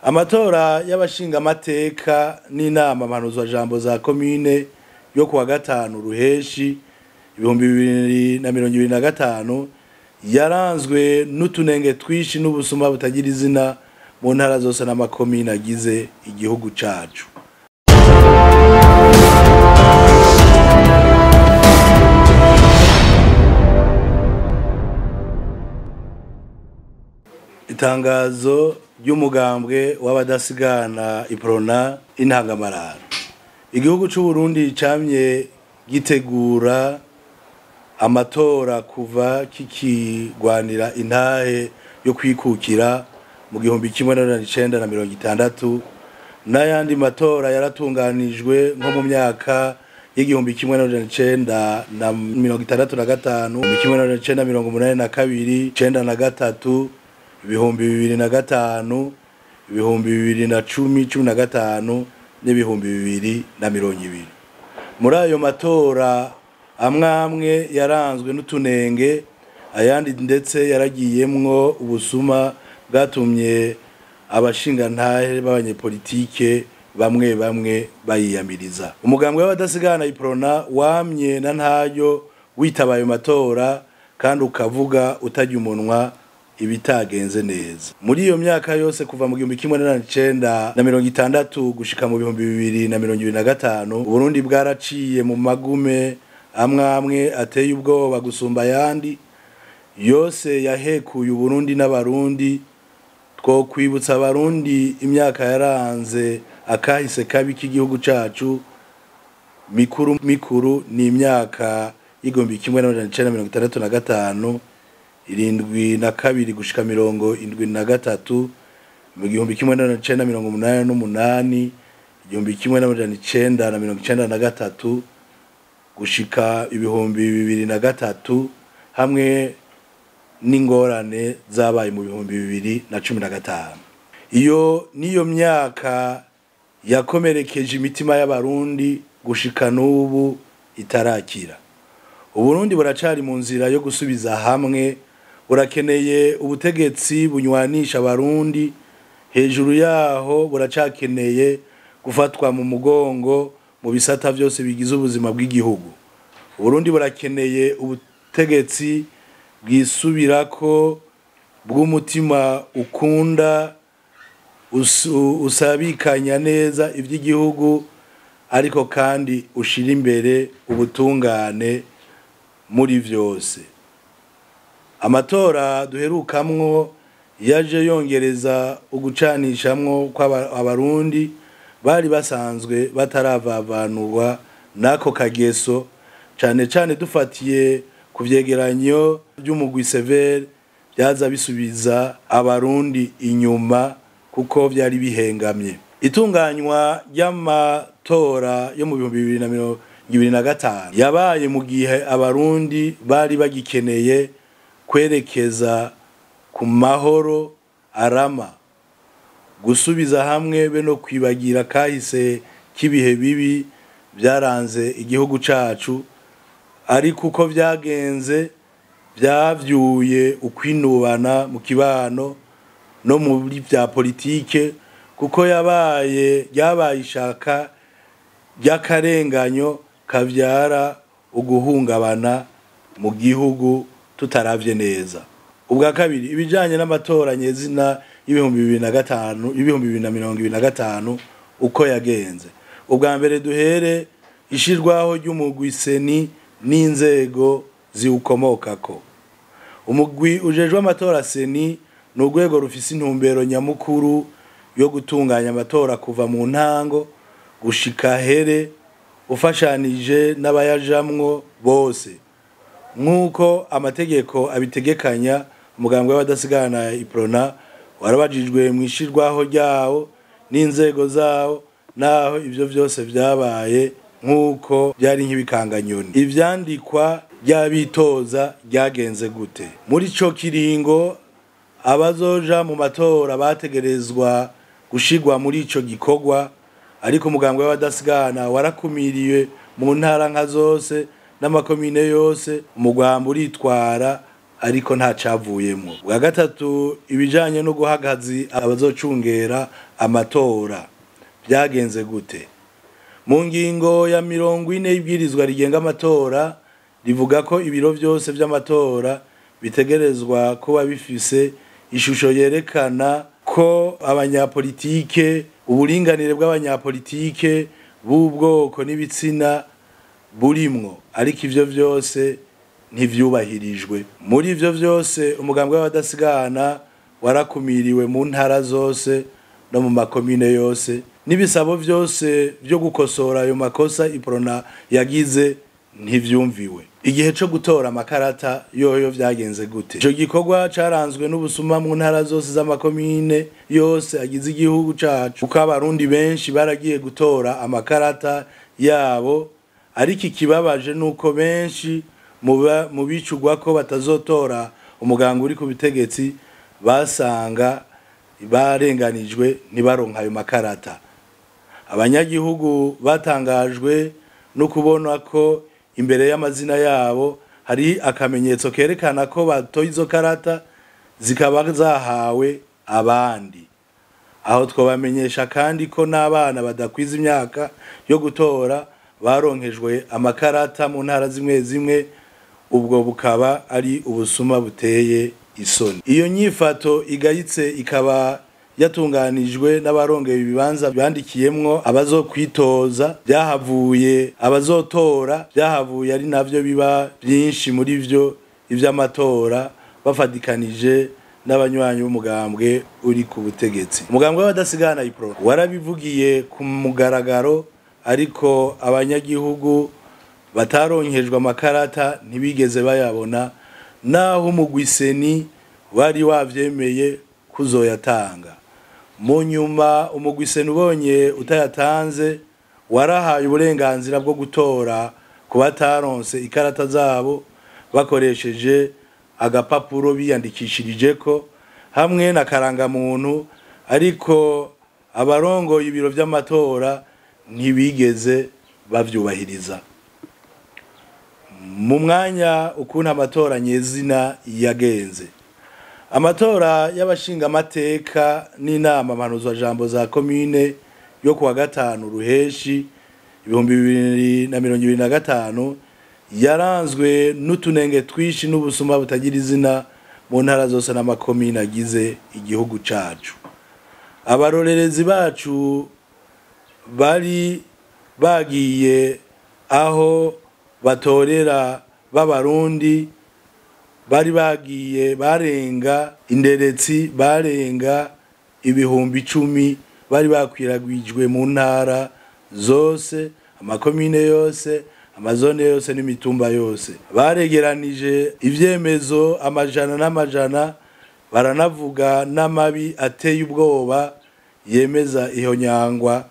Amatora y'abashinga amateka n'inama mpanuzwa jambo za commune yo kuwa gatanu ruheshi 2025 yaranzwe n'utunenge twishi n'ubusuma butagira izina mu ntara zose n'amakomine agize igihugu cacu. Itangazo ry'umugambwe w'abadasigana iprona intangamarara. Igihugu c'u Burundi camye gitegura amatora kuva kikigwanira intahe yo kwikukira mu 1960 n'ayandi matora yaratunganijwe nko mu myaka y'igihumbi 1965, 1982, 1983, 2005, 2010, 2020. Muri ayo matora amwe yaranzwe n'utunenge, ayandi ndetse yaragiyemwo ubusuma bwatumye abashinga ntahe b'abanyepolitike bamwe bayiyamiriza. Umugambwe w'abadasigana iprona wamye na ntayo witabaye matora kandi ukavuga utajya umunwa ibitagenze neza. Muri iyo myaka yose kuva mu 1960 gushika mu 2025 Burundi bwaraciye mu magume amwe ateye ubwoba gusumba yandi yose yahekuye Burundi n'abarundi. Two kwibutsa abarundi imyaka yaranze akahise kabi k'igihugu cacu mikuru ni imyaka y'igihumbi 1965, 72 gushika 73, mu 1988, 1993 gushika 2003 hamwe n'ingorane zabaye mu 2015. Iyo niyo myaka yakomerekeje imitima y'abarundi gushika n'ubu itarakira. Uburundi buracari mu nzira yo gusubiza hamwe, burakeneye ubutegetsi bunywanisha abarundi. Hejuru yaho buracakeneye gufatwa mu mugongo mu bisata vyose bigize ubuzima bw'igihugu. Uburundi burakeneye ubutegetsi bwisubirako bw'umutima ukunda usabikanya neza ivy'igihugu, ariko kandi ushira imbere ubutungane muri vyose. Amatora duherukamwo yaje yongereza ugucanishamwo kw'abarundi bari basanzwe bataravavanurwa nako kageso, cane dufatiye ku vyegeranyo by'umugwi severe byaza bisubiza abarundi inyuma kuko byari bihengamye. Itunganywa y'amatora yo mu 2025 yabaye mu gihe abarundi bari bagikeneye kwerekeza ku mahoro arama, gusubiza hamwe be no kwibagira kahise kibihe bibi byaranze igihugu cacu. Ariko uko vyagenze vyavyuye ukwinubana mu kibano no muri vya politike, kuko yabaye ishaka ry'akarenganyo kavyara uguhungabana mu gihugu tutaravye neza. Ubwa kabiri, ibijanye n'amatora nyezina y'2025 uko yagenze. Ubwa mbere duhere ishirwaho ry'umugwi seni n'inzego ziwukomokako. Umugwi ujejwe amatora seni n'urwego rufise intumbero nyamukuru yo gutunganya amatora kuva mu ntango gushika here, ufashanije n'abayajamwo bose nk'uko amategeko abitegekanya. Umugambwe w'abadasigana iprona warabajijwe mu ishirwaho ryawo n'inzego zawo, naho ivyo vyose vyabaye nk'uko byari nk'ibikanganyoni. Ivyandikwa by'abitoza byagenze gute? Muri ico kiringo abazoja mu matora bategerezwa gushigwa muri ico gikorwa, ariko umugambwe w'abadasigana warakumiriwe mu ntara nka zose n'amakomine yose. Umugambwe uritwara ariko nta cavuyemo. Bwa gatatu ibijanye no guhagazi abazocungera amatora byagenze gute? Mu ngingo ya 40 y'ibwirizwa rigenga amatora rivuga ko ibiro byose by'amatora bitegerezwa kuba bifise ishusho yerekana ko abanyapolitike, uburinganire bw'abanyapolitike b'ubwoko n'ibitsina burimwo, ariko ivyo byose ntivyubahirijwe. Muri ivyo byose umugambwe w'abadasigana warakumiriwe mu ntara zose no mu makomine yose, n'ibisabo byose byo gukosora ayo makosa iprona yagize ntivyumviwe. Igihe cyo gutora amakarata yoyo vyagenze gute? Ico gikorwa caranzwe n'ubusuma mu ntara zose z'amakomine yose agize igihugu cacu, kuko abarundi benshi baragiye gutora amakarata yabo, ariko ikibabaje nuko benshi mu bicugwa ko batazotora umuganga uri ku butegetsi basanga barenganijwe ntibaronka ayo makarata. Abanyagihugu batangajwe no kubona ko imbere y'amazina yabo hari akamenyetso kerekana ko batoye izo karata zikaba zahawe abandi. Aho twabamenyesha kandi ko n'abana badakwiza imyaka yo gutora baronkejwe amakarata mu ntara zimwe zimwe, ubwo bukaba ari ubusuma buteye isoni. Iyo nyifato igayitse ikaba yatunganijwe n'abarongeye ibibanza byandikiyemwo abazokwitoza, byahavuye abazotora, byahavuye ari navyo biba byinshi muri vyo ivy'amatora, bafadikanije n'abanywanyi b'umugambwe uri ku butegetsi. Umugambwe w'abadasigana iprona warabivugiye ku mugaragaro, ariko abanyagihugu bataronkejwe amakarata ntibigeze bayabona, naho umugwiseni wari wavyemeye kuzoyatanga. Mu nyuma umugwiseni ubonye utayatanze warahaye uburenganzira bwo gutora ku bataronse ikarata zabo bakoresheje agapapuro biyandikishirijeko hamwe na karangamuntu, ariko abarongoye ibiro vy'amatora ntibigeze bavyubahiriza. Mu mwanya ukuntu amatora nyezina yagenze, amatora y'abashinga amateka n'inama mpanuzwa jambo za komine yo kuwa 5 Ruheshi 2025 yaranzwe n'utunenge twishi n'ubusuma butagira izina mu ntara zose n'amakomine agize igihugu cacu. Abarorerezi bacu bari bagiye aho batorera b'abarundi, bari bagiye barenga inderetsi, barenga ibihumbi 10 bari bakwiragwijwe mu ntara zose, amakomine yose, amazone yose n'imitumba yose. Baregeranije ivyemezo amajana n'amajana, baranavuga n'amabi ateye ubwoba yemeza iyo nyangwa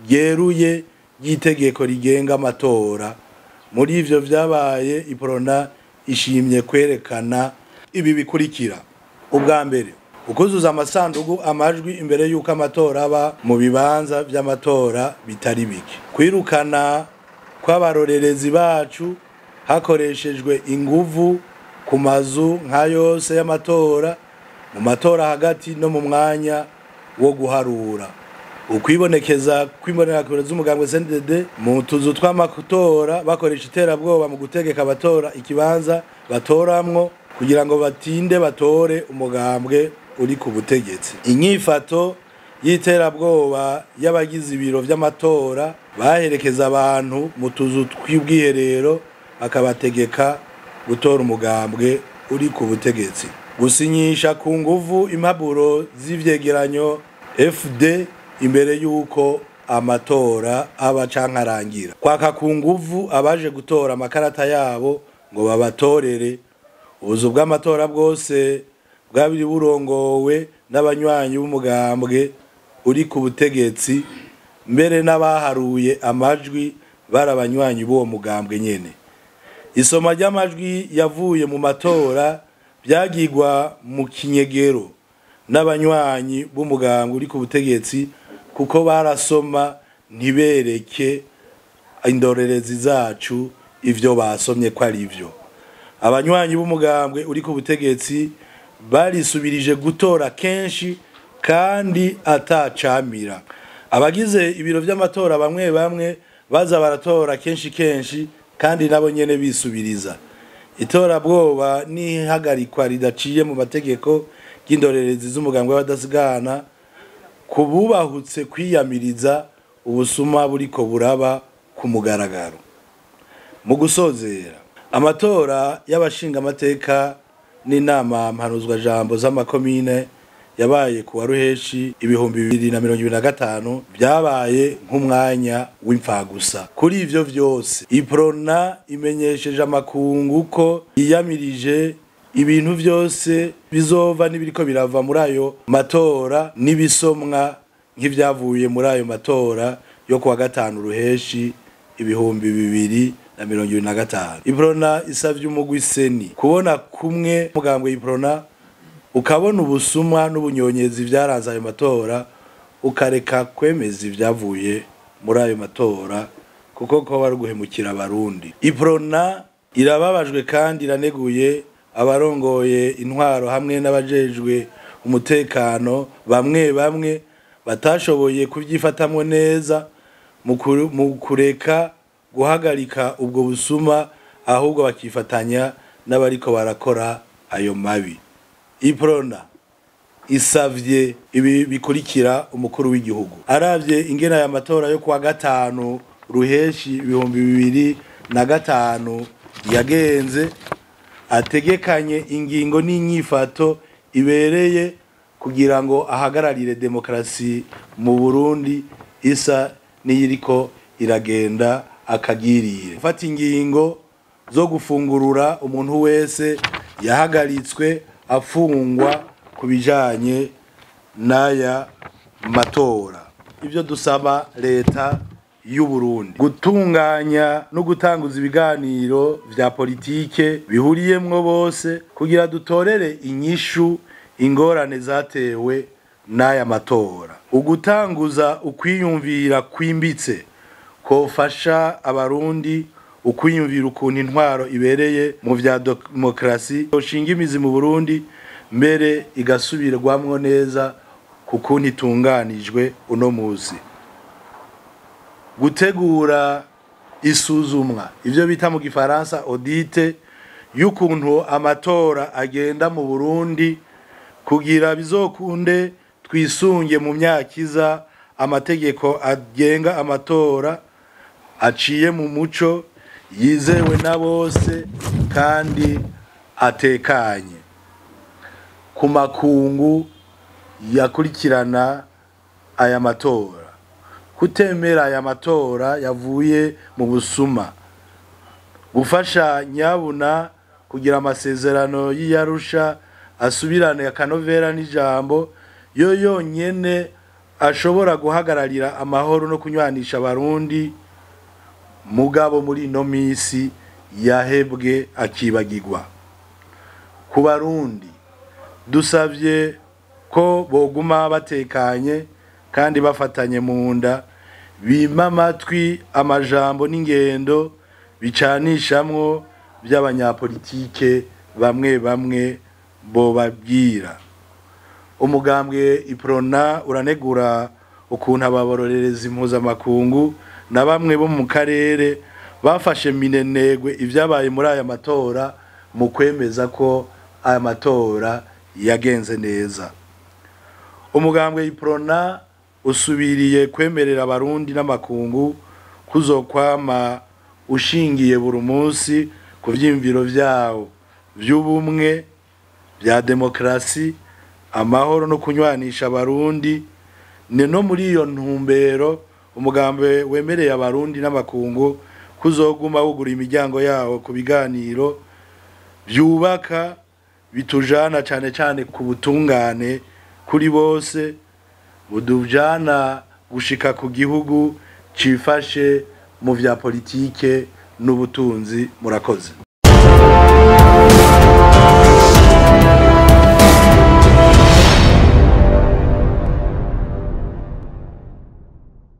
yeruye y'itegeko rigenga amatora. Muri ivyo vyabaye iprona ishimye kwerekana ibi bikurikira. Ubwa mbere, ukuzuza amasandugu amajwi imbere yuko amatora aba mu bibanza vy'amatora bitari bike. Kwirukana kw'abarorerezi bacu hakoreshejwe inguvu ku mazu nka yose y'amatora, mu matora hagati no mu mwanya wo guharura. Ukwibonekeza kw'imbonerakure z'umugambwe CNDD mu tuzu tw'amatora bakoresha iterabwoba mu gutegeka abatora ikibanza batoramwo kugira ngo batinde batore umugambwe uri ku butegetsi. Inyifato y'iterabwoba y'abagize ibiro vy'amatora baherekeza abantu mu tuzu tw'ubwiherero bakabategeka gutora umugambwe uri ku butegetsi. Gusinyisha ku nguvu impapuro z'ivyegeranyo FD imbere yuko amatora aba canke arangira. Kwaka ku nguvu abaje gutora amakarata yabo ngo babatorere. Ubuzu bw'amatora bwose bwabiri burongowe n'abanywanyi b'umugambwe uri ku butegetsi, mbere n'abaharuye amajwi barabanywanyi b'uwo mugambwe nyene. Isoma ry'amajwi yavuye mu matora byagirwa mu kinyegero n'abanywanyi b'umugambwe uri ku butegetsi, kuko barasoma ntibereke indorerezi zacu ivyo basomye ko ari byo. abanywanyi b'umugambwe uri ku butegetsi barisubirije gutora kenshi kandi atacamira. Abagize ibiro vy'amatora bamwe bamwe baza baratora kenshi kandi nabo nyene bisubiriza. Itora bwoba n'ihagarikwa ridaciye mu mategeko y'indorerezi z'umugambwe w'abadasigana kububahutse kwiyamiriza ubusuma buriko buraba ku mugaragaro. Mu gusozera, amatora y'abashinga amateka n'inama mpanuzwa jambo z'amakomine yabaye ku Ruheshi 2025 byabaye nk'umwanya w'imfagusa. Kuri ivyo vyose Iprona imenyesheje amakungu ko yiyamirije ibintu vyose bizova n'ibiriko birava muri ayo matora n'ibisomwa nk'ivyavuye muri ayo matora yo kuwa gatanu Ruheshi 2025. Iprona isavye umugwi seni kubona kumwe mugambwe Iprona ukabona ubusumwa n'ubunyonyezi vyaranze ayo matora ukareka kwemeza ivyavuye muri ayo matora kuko ko bari guhemukira abarundi. Iprona irababajwe kandi iraneguye abarongoye intwaro hamwe n'abajejwe umutekano bamwe batashoboye kuvyifatamwo neza mu kureka guhagarika ubwo busuma ahubwo bakifatanya n'abariko barakora ayo mabi. Iprona isavye ibi bikurikira umukuru w'igihugu aravye ingena ya matora yo kuwa gatanu Ruheshi 2025 yagenze ategekanye ingingo n'inyifato ibereye kugira ngo ahagararire demokrasi mu Burundi isa niyiriko iragenda akagirire. Fata ingingo zo gufungurura umuntu wese yahagaritswe afungwa kubijanye n'aya matora. Ivyo dusaba leta y'u Burundi gutunganya no gutanguza ibiganiro vya politike bihuriyemwo bose kugira dutorere inyishu ingorane zatewe n'aya matora. Ugutanguza ukwiyumvira kwimbitse kofasha abarundi ukwiyumvira ukuntu intwaro ibereye mu vya demokrasi oshinga imizi mu Burundi mbere igasubirwamwo neza kukuntu itunganijwe uno muzi. Gutegura isuzumwa ivyo bita mu gifaransa audite y'ukuntu amatora agenda mu Burundi kugira bizokunde twisunge mu myakiza amategeko agenga amatora aciye mu muco yizewe na bose kandi atekanye. Ku makungu yakurikirana aya matora kutemera aya matora yavuye mu busuma gufasha nyabuna kugira amasezerano y'Arusha asubirane akanovera n'ijambo yo yonyene ashobora guhagararira amahoro no kunywanisha abarundi mugabo muri no misi yahebwe akibagirwa. Ku barundi dusavye ko boguma batekanye kandi bafatanye mu nda bima amatwi amajambo n'ingendo bicanishamwo by'abanyapolitike bamwe bo babwira. Umugambwe Iprona uranegura ukuntu ababororereza impuzamakungu na bamwe bo mu karere bafashe minenegwe ivyabaye muri aya matora mu kwemeza ko aya matora yagenze neza. Umugambwe Iprona usubiriye kwemerera abarundi n'amakungu kuzokwama ushingiye buri munsi ku vyimviro vyawo vy'ubumwe vya demokrasi amahoro no kunywanisha abarundi. Ni no muri iyo ntumbero umugambwe wemereye abarundi n'amakungu kuzoguma wugura imiryango yawo ku biganiro byubaka bitujana cane ku butungane kuri bose budujana gushika ku gihugu cifashe mu vya politike n'ubutunzi. Murakoze.